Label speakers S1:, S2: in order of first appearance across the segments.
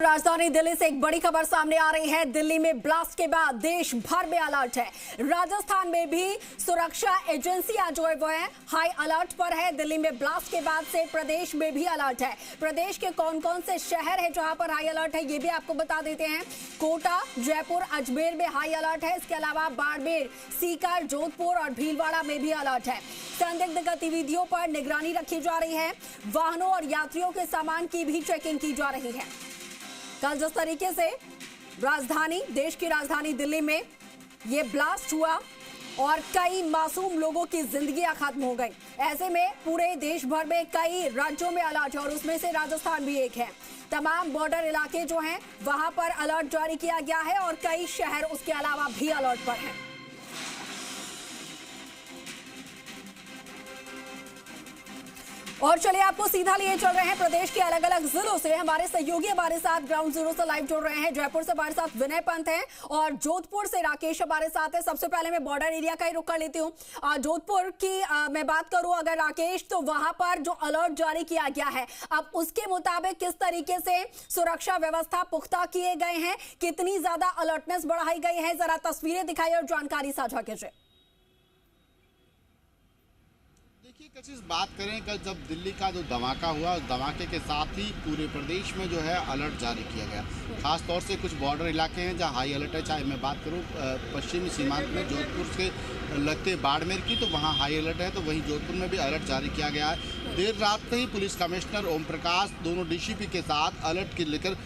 S1: राजधानी दिल्ली से एक बड़ी खबर सामने आ रही है। दिल्ली में ब्लास्ट के बाद देश भर में अलर्ट है। राजस्थान में भी सुरक्षा एजेंसियां जो है वो है हाई अलर्ट पर है। दिल्ली में ब्लास्ट के बाद से प्रदेश में भी अलर्ट है। प्रदेश के कौन कौन से शहर है जहां पर हाई अलर्ट है ये भी आपको बता देते हैं। कोटा, जयपुर, अजमेर में हाई अलर्ट है। इसके अलावा बाड़मेर, सीकर, जोधपुर और भीलवाड़ा में भी अलर्ट है। संदिग्ध गतिविधियों पर निगरानी रखी जा रही है। वाहनों और यात्रियों के सामान की भी चेकिंग की जा रही है। कल जिस तरीके से देश की राजधानी दिल्ली में ये ब्लास्ट हुआ और कई मासूम लोगों की जिंदगियां खत्म हो गई, ऐसे में पूरे देश भर में कई राज्यों में अलर्ट है और उसमें से राजस्थान भी एक है। तमाम बॉर्डर इलाके जो हैं वहां पर अलर्ट जारी किया गया है और कई शहर उसके अलावा भी अलर्ट पर हैं। और चलिए आपको सीधा लिए चल रहे हैं प्रदेश के अलग अलग जिलों से। हमारे सहयोगी हमारे साथ ग्राउंड जीरो से लाइव जुड़ रहे हैं। जयपुर से हमारे साथ विनय पंत हैं और जोधपुर से राकेश हमारे साथ है। सबसे पहले मैं बॉर्डर एरिया का ही रुख कर लेती हूँ। जोधपुर की मैं बात करूं अगर राकेश, तो वहां पर जो अलर्ट जारी किया गया है, अब उसके मुताबिक किस तरीके से सुरक्षा व्यवस्था पुख्ता किए गए हैं, कितनी ज्यादा अलर्टनेस बढ़ाई गई है, जरा तस्वीरें दिखाई और जानकारी साझा कीजिए।
S2: कशिश बात करें, कल जब दिल्ली का जो धमाका हुआ, उस धमाके के साथ ही पूरे प्रदेश में जो है अलर्ट जारी किया गया। खास तौर से कुछ बॉर्डर इलाके हैं जहां हाई अलर्ट है। चाहे मैं बात करूं पश्चिमी सीमांत में जोधपुर से लगते बाड़मेर की, तो वहां हाई अलर्ट है, तो वहीं जोधपुर में भी अलर्ट जारी किया गया है। देर रात से ही पुलिस कमिश्नर ओम प्रकाश दोनों डीसीपी के साथ अलर्ट के लेकर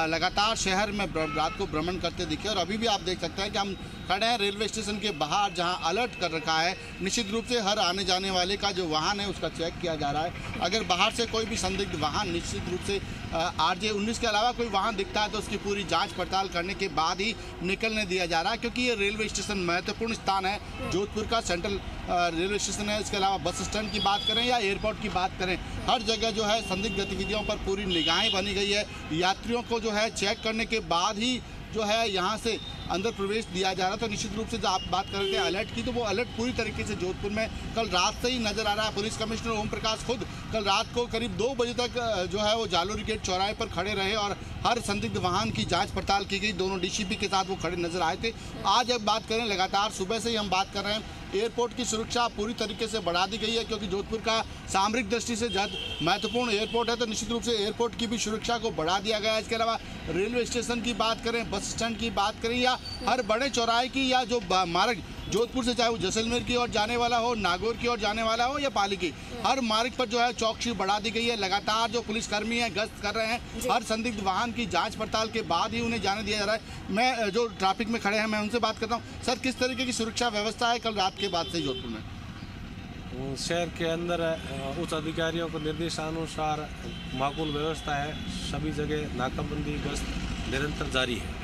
S2: लगातार शहर में रात को भ्रमण करते दिखे। और अभी भी आप देख सकते हैं कि हम खड़े हैं रेलवे स्टेशन के बाहर, जहां अलर्ट कर रखा है। निश्चित रूप से हर आने जाने वाले का जो वाहन है उसका चेक किया जा रहा है। अगर बाहर से कोई भी संदिग्ध वाहन, निश्चित रूप से RJ-19 के अलावा कोई वाहन दिखता है तो उसकी पूरी जांच पड़ताल करने के बाद ही निकलने दिया जा रहा है, क्योंकि ये रेलवे स्टेशन महत्वपूर्ण स्थान है। जोधपुर का सेंट्रल रेलवे स्टेशन है। इसके अलावा बस स्टैंड की बात करें या एयरपोर्ट की बात करें, हर जगह जो है संदिग्ध गतिविधियों पर पूरी निगाहें बनी गई है। यात्रियों को जो है चेक करने के बाद ही जो है यहाँ से अंदर प्रवेश दिया जा रहा। तो निश्चित रूप से जब आप बात कर रहे थे अलर्ट की, तो वो अलर्ट पूरी तरीके से जोधपुर में कल रात से ही नजर आ रहा है। पुलिस कमिश्नर ओम प्रकाश खुद कल रात को करीब 2 बजे तक जो है वो जालोरी गेट चौराहे पर खड़े रहे और हर संदिग्ध वाहन की जांच पड़ताल की गई। दोनों डीसीपी के साथ वो खड़े नजर आए थे। आज अब बात करें, लगातार सुबह से ही हम बात कर रहे हैं, एयरपोर्ट की सुरक्षा पूरी तरीके से बढ़ा दी गई है, क्योंकि जोधपुर का सामरिक दृष्टि से महत्वपूर्ण एयरपोर्ट है, तो निश्चित रूप से एयरपोर्ट की भी सुरक्षा को बढ़ा दिया गया है। इसके अलावा रेलवे स्टेशन की बात करें, बस स्टैंड की बात करें या हर बड़े चौराहे की, या जो मार्ग जोधपुर से चाहे वो जैसलमेर की ओर जाने वाला हो, नागौर की ओर जाने वाला हो या पाली की, हर मार्ग पर जो है चौकसी बढ़ा दी गई है। लगातार जो पुलिसकर्मी हैं गश्त कर रहे हैं। हर संदिग्ध वाहन की जांच पड़ताल के बाद ही उन्हें जाने दिया जा रहा है। मैं जो ट्रैफिक में खड़े हैं मैं उनसे बात करता हूँ। सर, किस तरीके की सुरक्षा व्यवस्था है कल रात के बाद से जोधपुर में?
S3: शहर के अंदर उच्च अधिकारियों को निर्देशानुसार माकूल व्यवस्था है। सभी जगह नाकाबंदी गश्त निरंतर जारी है।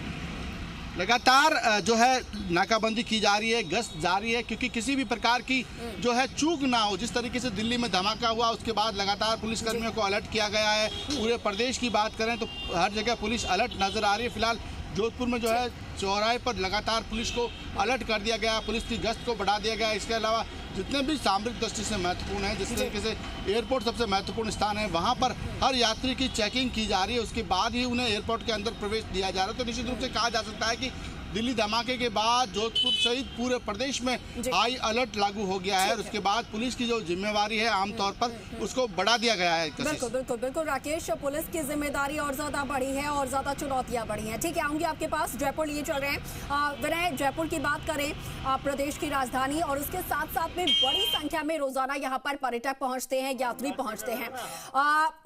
S2: लगातार जो है नाकाबंदी की जा रही है, गश्त जारी है, क्योंकि किसी भी प्रकार की जो है चूक ना हो। जिस तरीके से दिल्ली में धमाका हुआ उसके बाद लगातार पुलिसकर्मियों को अलर्ट किया गया है। पूरे प्रदेश की बात करें तो हर जगह पुलिस अलर्ट नजर आ रही है। फिलहाल जोधपुर में जो है चौराहे पर लगातार पुलिस को अलर्ट कर दिया गया, पुलिस की गश्त को बढ़ा दिया गया। इसके अलावा जितने भी सामरिक दृष्टि से महत्वपूर्ण है, जिस तरीके से एयरपोर्ट सबसे महत्वपूर्ण स्थान है, वहां पर हर यात्री की चेकिंग की जा रही है। उसके बाद ही उन्हें एयरपोर्ट के अंदर प्रवेश दिया जा रहा है। तो निश्चित रूप से कहा जा सकता है कि दिल्ली धमाके के बाद जोधपुर सहित पूरे प्रदेश में हाई अलर्ट लागू हो गया है और उसके बाद पुलिस की जो जिम्मेवारी है आमतौर पर उसको बढ़ा दिया गया है।
S1: बिल्कुल बिल्कुल बिल्कुल राकेश, पुलिस की जिम्मेदारी और ज्यादा बढ़ी है और ज्यादा चुनौतियां बढ़ी हैं। ठीक है, आऊंगी आपके पास। जयपुर लिए चल रहे हैं। विनय, जयपुर की बात करें, प्रदेश की राजधानी, और उसके साथ साथ में बड़ी संख्या में रोजाना यहाँ पर पर्यटक पहुंचते हैं, यात्री पहुंचते हैं।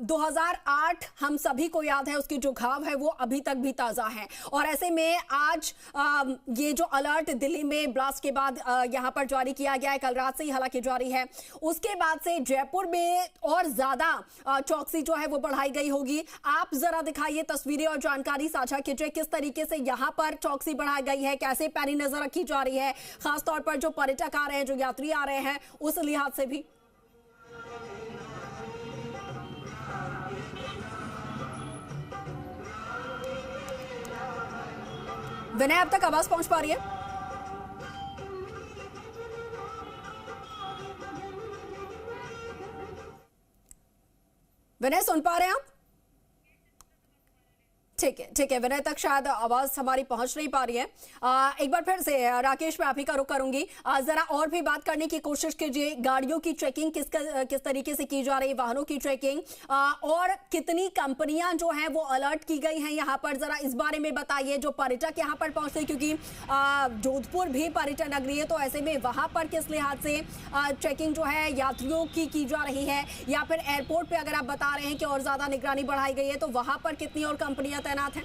S1: 2008 हम सभी को याद है, उसकी जो घाव है वो अभी तक भी ताजा है। और ऐसे में आज ये जो अलर्ट दिल्ली में ब्लास्ट के बाद यहां पर जारी किया गया है, कल रात से ही हालांकि जारी है, उसके बाद से जयपुर में और ज्यादा चौकसी जो है वो बढ़ाई गई होगी। आप जरा दिखाइए तस्वीरें और जानकारी साझा कीजिए, किस तरीके से यहां पर चौकसी बढ़ाई गई है, कैसे पैनी नजर रखी जा रही है, खासतौर पर जो पर्यटक आ रहे हैं, जो यात्री आ रहे हैं, उस लिहाज से भी। विनय, अब तक आवाज पहुंच पा रही है? विनय, सुन पा रहे हैं आप? ठीक है विनय तक शायद आवाज हमारी पहुंच नहीं पा रही है। एक बार फिर से राकेश मैं आप ही का रुख करूंगी, जरा और भी बात करने की कोशिश कीजिए। गाड़ियों की चेकिंग किस तरीके से की जा रही है, वाहनों की चेकिंग, और कितनी कंपनियां जो हैं वो अलर्ट की गई हैं यहाँ पर, जरा इस बारे में बताइए। जो पर्यटक यहाँ पर पहुंचते हैं, क्योंकि जोधपुर भी पर्यटन नगरी है, तो ऐसे में वहां पर किस लिहाज से चेकिंग जो है यात्रियों की जा रही है, या फिर एयरपोर्ट पे अगर आप बता रहे हैं कि और ज्यादा निगरानी बढ़ाई गई है, तो वहां पर कितनी और कंपनियां तैनात हैं?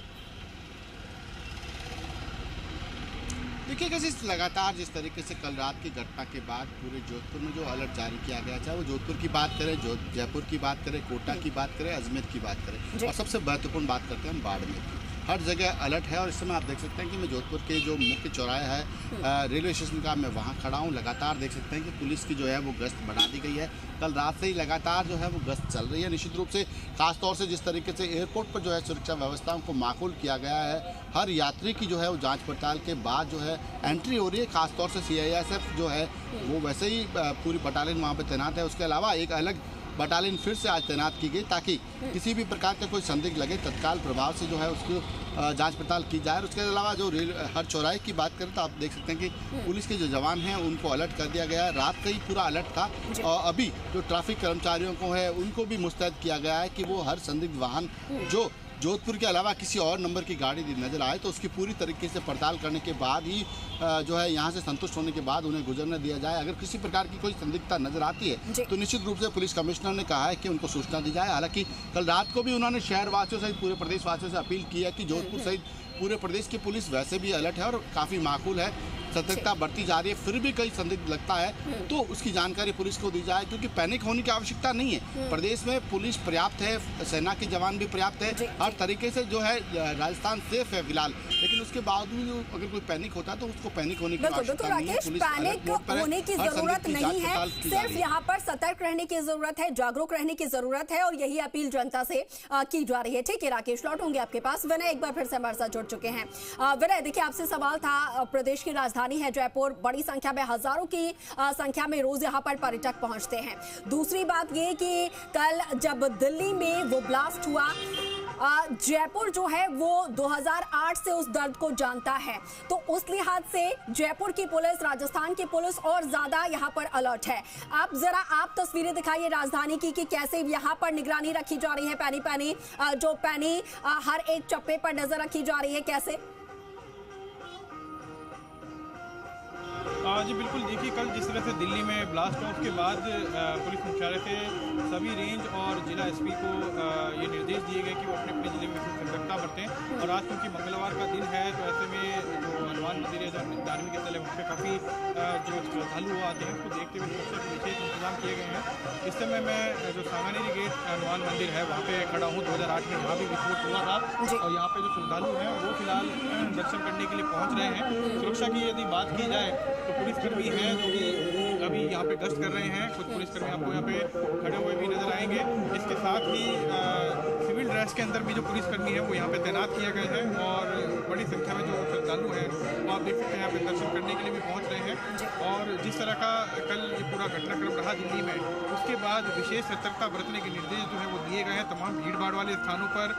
S2: देखिए कैसे लगातार जिस तरीके से कल रात की घटना के बाद पूरे जोधपुर में जो अलर्ट जारी किया गया, चाहे वो जोधपुर की बात करें, जयपुर की बात करें, कोटा की बात करें, अजमेर की बात करें, और सबसे महत्वपूर्ण बात करते हैं हम बाड़मेर की। हर जगह अलर्ट है। और इस समय आप देख सकते हैं कि मैं जोधपुर के जो मुख्य चौराहे है रेलवे स्टेशन का, मैं वहाँ खड़ा हूँ। लगातार देख सकते हैं कि पुलिस की जो है वो गश्त बढ़ा दी गई है। कल रात से ही लगातार जो है वो गश्त चल रही है। निश्चित रूप से खासतौर से जिस तरीके से एयरपोर्ट पर जो है सुरक्षा व्यवस्थाओं को माकूल किया गया है, हर यात्री की जो है वो जाँच पड़ताल के बाद जो है एंट्री हो रही है। खासतौर से CISF जो है वो वैसे ही पूरी बटालियन वहाँ पर तैनात है। उसके अलावा एक अलग बटालियन फिर से आज तैनात की गई, ताकि किसी भी प्रकार का कोई संदिग्ध लगे तत्काल प्रभाव से जो है उसको जांच पड़ताल की जाए। उसके अलावा जो हर चौराहे की बात करें तो आप देख सकते हैं कि पुलिस के जो जवान हैं उनको अलर्ट कर दिया गया है। रात से ही पूरा अलर्ट था, और अभी जो ट्रैफिक कर्मचारियों को है उनको भी मुस्तैद किया गया है कि वो हर संदिग्ध वाहन जो जोधपुर के अलावा किसी और नंबर की गाड़ी नजर आए तो उसकी पूरी तरीके से पड़ताल करने के बाद ही जो है यहाँ से संतुष्ट होने के बाद उन्हें गुजरने दिया जाए। अगर किसी प्रकार की कोई संदिग्धता नजर आती है तो निश्चित रूप से पुलिस कमिश्नर ने कहा है कि उनको सूचना दी जाए। हालांकि कल रात को भी उन्होंने शहरवासियों सहित पूरे प्रदेशवासियों से अपील की है कि जोधपुर सहित पूरे प्रदेश की पुलिस वैसे भी अलर्ट है और काफ़ी माकूल है, सतर्कता बढ़ती जा रही है। फिर भी कई संदिग्ध लगता है तो उसकी जानकारी पुलिस को दी जाए, क्योंकि पैनिक होने की आवश्यकता नहीं है। प्रदेश में पुलिस पर्याप्त है, सेना के जवान भी पर्याप्त है, हर तरीके से जो है राजस्थान सेफ है फिलहाल। लेकिन उसके बावजूद अगर कोई पैनिक होता है तो उसको पैनिक होने की आवश्यकता नहीं है।
S1: पैनिक होने की जरूरत नहीं है, सिर्फ यहाँ पर सतर्क रहने की जरूरत है, जागरूक रहने की जरूरत है, और यही अपील जनता से की जा रही है। ठीक है राकेश, लौटूंगे आपके पास। विनय एक बार फिर से हमारे साथ जुड़ चुके हैं। विनय देखिए, आपसे सवाल था, प्रदेश की राजधानी है जयपुर, बड़ी संख्या में, हजारों की संख्या में रोज यहाँ पर पर्यटक पहुंचते हैं। दूसरी बात ये कि कल जब दिल्ली में वो ब्लास्ट हुआ, जयपुर जो है वो 2008 से उस दर्द को जानता है, तो उस लिहाज से जयपुर की पुलिस, राजस्थान की पुलिस और ज्यादा यहाँ पर अलर्ट है। आप तस्वीरें दिखाइए राजधानी की कि कैसे यहाँ पर निगरानी रखी जा रही है, पैनी हर एक चप्पे पर नजर रखी जा रही है, कैसे?
S4: जी बिल्कुल, देखिए कल जिस तरह से दिल्ली में ब्लास्ट हुआ उसके बाद पुलिस मुख्यालय से सभी रेंज और जिला SP को ये निर्देश दिए गए कि वो अपने अपने जिले में सतर्कता बरतें। और आज क्योंकि मंगलवार का दिन है तो ऐसे में जो हनुमान मंदिर है, जो धार्मिक स्थल है, वहाँ पे काफ़ी जो श्रद्धालु आते हैं उसको देखते हुए सुरक्षा के विशेष इंतजाम किए गए हैं। इस समय मैं जो सांगानेरी गेट हनुमान मंदिर है वहाँ पे खड़ा हूँ। 2008 में यहाँ भी विस्फोट हुआ था और यहाँ पे जो श्रद्धालु हैं वो फिलहाल दर्शन करने के लिए पहुँच रहे हैं। सुरक्षा की यदि बात की जाए तो पुलिसकर्मी हैं जो कि अभी यहाँ पे गश्त कर रहे हैं। कुछ पुलिसकर्मी आपको यहाँ पे खड़े हुए भी नजर आएंगे। इसके साथ ही सिविल ड्रेस के अंदर भी जो पुलिसकर्मी है वो यहाँ पे तैनात किए गए हैं और बड़ी संख्या में जो श्रद्धालु हैं वो आप देख सकते हैं यहाँ पे दर्शन करने के लिए भी पहुँच रहे हैं। और जिस तरह का कल ये पूरा घटनाक्रम रहा दिल्ली में, उसके बाद विशेष सतर्कता बरतने के निर्देश जो है वो दिए गए हैं। तमाम भीड़ भाड़ वाले स्थानों पर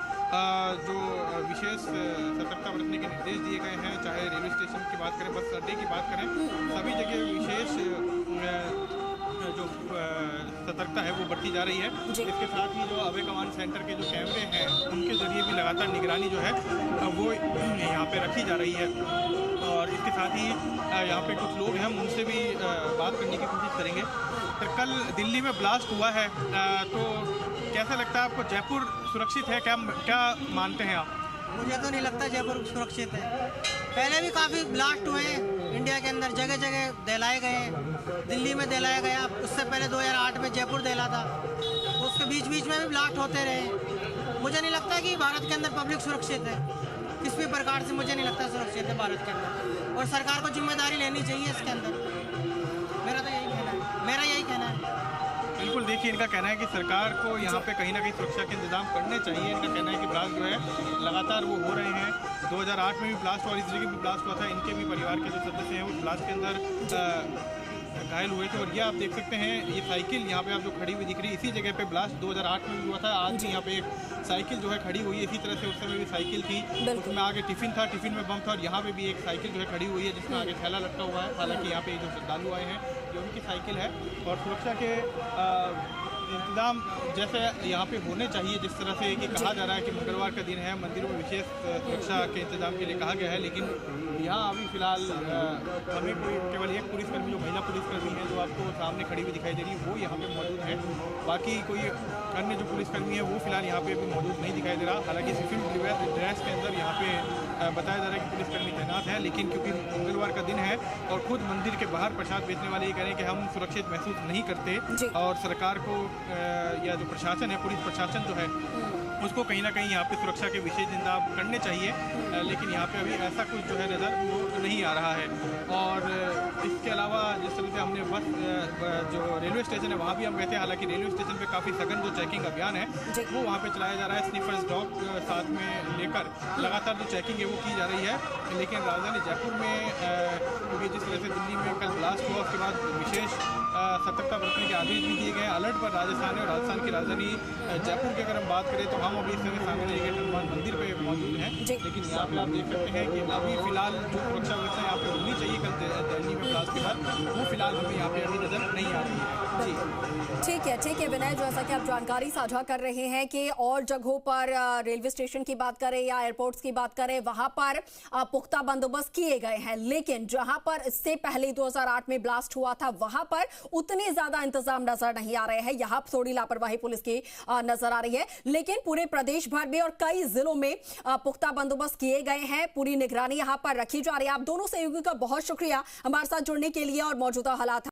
S4: जो विशेष सतर्कता बरतने के निर्देश दिए गए हैं, चाहे रेलवे स्टेशन की बात करें, बस अड्डे की बात करें, सभी जगह विशेष जो सतर्कता है वो बढ़ती जा रही है। इसके साथ ही जो अभय कमांड सेंटर के जो कैमरे हैं उनके जरिए भी लगातार निगरानी जो है वो यहाँ पे रखी जा रही है। और इसके साथ ही यहाँ पे कुछ लोग हैं, हम उनसे भी बात करने की कोशिश करेंगे। तो कल दिल्ली में ब्लास्ट हुआ है, तो कैसा लगता है आपको? जयपुर सुरक्षित है क्या मानते हैं आप?
S5: मुझे तो नहीं लगता जयपुर सुरक्षित है। पहले भी काफ़ी ब्लास्ट हुए हैं इंडिया के अंदर, जगह जगह दहलाए गए हैं। दिल्ली में दहलाया गया, उससे पहले 2008 में जयपुर दहला था, उसके बीच बीच में भी ब्लास्ट होते रहे। मुझे नहीं लगता कि भारत के अंदर पब्लिक सुरक्षित है, किसी भी प्रकार से मुझे नहीं लगता सुरक्षित है भारत के अंदर। और सरकार को जिम्मेदारी लेनी चाहिए इसके अंदर, मेरा तो यही कहना है।
S4: बिल्कुल, देखिए इनका कहना है कि सरकार को यहाँ पे कहीं ना कहीं सुरक्षा के इंतजाम करने चाहिए। इनका कहना है कि ब्लास्ट जो है लगातार वो हो रहे हैं। 2008 में भी ब्लास्ट हुआ, इस जगह भी ब्लास्ट हुआ था। इनके भी परिवार के जो सदस्य हैं उस ब्लास्ट के अंदर घायल हुए थे। और ये आप देख सकते हैं, ये साइकिल यहाँ पे आप जो खड़ी हुई दिख रही है, इसी जगह पे ब्लास्ट 2008 में भी हुआ था। आज भी यहाँ पे एक साइकिल जो है खड़ी हुई है, इसी तरह से उस समय भी साइकिल थी, उसमें आगे टिफिन था, टिफिन में बम था। और यहाँ पे भी एक साइकिल जो है खड़ी हुई है जिसमें आगे थैला लटका हुआ है। हालांकि यहाँ पे जो श्रद्धालु आए हैं ये उनकी साइकिल है। और सुरक्षा के इंतजाम जैसे यहाँ पे होने चाहिए, जिस तरह से कि कहा जा रहा है कि मंगलवार का दिन है, मंदिरों में विशेष सुरक्षा के इंतजाम के लिए कहा गया है। लेकिन यहाँ अभी फिलहाल हमें कोई केवल एक पुलिसकर्मी, जो महिला पुलिसकर्मी है जो आपको सामने खड़ी हुई दिखाई दे रही है, वो यहाँ पे मौजूद है। बाकी कोई अन्य जो पुलिसकर्मी है वो फिलहाल यहाँ पे अभी मौजूद नहीं दिखाई दे रहा। हालांकि सिविल ड्रेस के अंदर यहाँ पे बताया जा रहा है कि पुलिसकर्मी तैनात है। लेकिन क्योंकि मंगलवार का दिन है और खुद मंदिर के बाहर प्रसाद बेचने वाले ये कह रहे हैं कि हम सुरक्षित महसूस नहीं करते, और सरकार को या जो प्रशासन है, पुलिस प्रशासन जो है उसको कहीं ना कहीं यहाँ पे सुरक्षा के विशेष इंतजाम करने चाहिए। लेकिन यहाँ पे अभी ऐसा कुछ जो है नज़र वो नहीं आ रहा है। और इसके अलावा जिस तरह से हमने बस जो रेलवे स्टेशन है वहाँ भी हम गए थे। हालांकि रेलवे स्टेशन पे काफ़ी सघन जो चेकिंग अभियान है वो वहाँ पे चलाया जा रहा है। स्निफर्स डॉग साथ में लेकर लगातार जो चेकिंग है वो की जा रही है। लेकिन राजधानी जयपुर में क्योंकि जिस तरह से दिल्ली में कल ब्लास्ट हुआ, उसके बाद विशेष सतर्कता बरतने के आदेश भी दिए गए। अलर्ट पर राजस्थान है, और राजस्थान की राजधानी जयपुर की अगर हम बात करें तो हम अभी इस समय सांगने गेट हनुमान मंदिर पे मौजूद हैं। लेकिन यहाँ पे आप देख सकते हैं कि अभी फिलहाल जो सुरक्षा व्यवस्था यहाँ पे होनी चाहिए कल दिल्ली में ब्लास्ट के बाद, वो फिलहाल हमें यहाँ पे अभी नजर नहीं आ रही है। जी
S1: ठीक है विनय, जैसा कि आप जानकारी साझा कर रहे हैं कि और जगहों पर रेलवे स्टेशन की बात करें या एयरपोर्ट्स की बात करें, वहां पर पुख्ता बंदोबस्त किए गए हैं। लेकिन जहां पर इससे पहले 2008 में ब्लास्ट हुआ था वहां पर उतने ज्यादा इंतजाम नजर नहीं आ रहे हैं। यहां थोड़ी लापरवाही पुलिस की नजर आ रही है। लेकिन पूरे प्रदेश भर में और कई जिलों में पुख्ता बंदोबस्त किए गए हैं, पूरी निगरानी यहां पर रखी जा रही है। आप दोनों सहयोगी का बहुत शुक्रिया हमारे साथ जुड़ने के लिए और मौजूदा हालात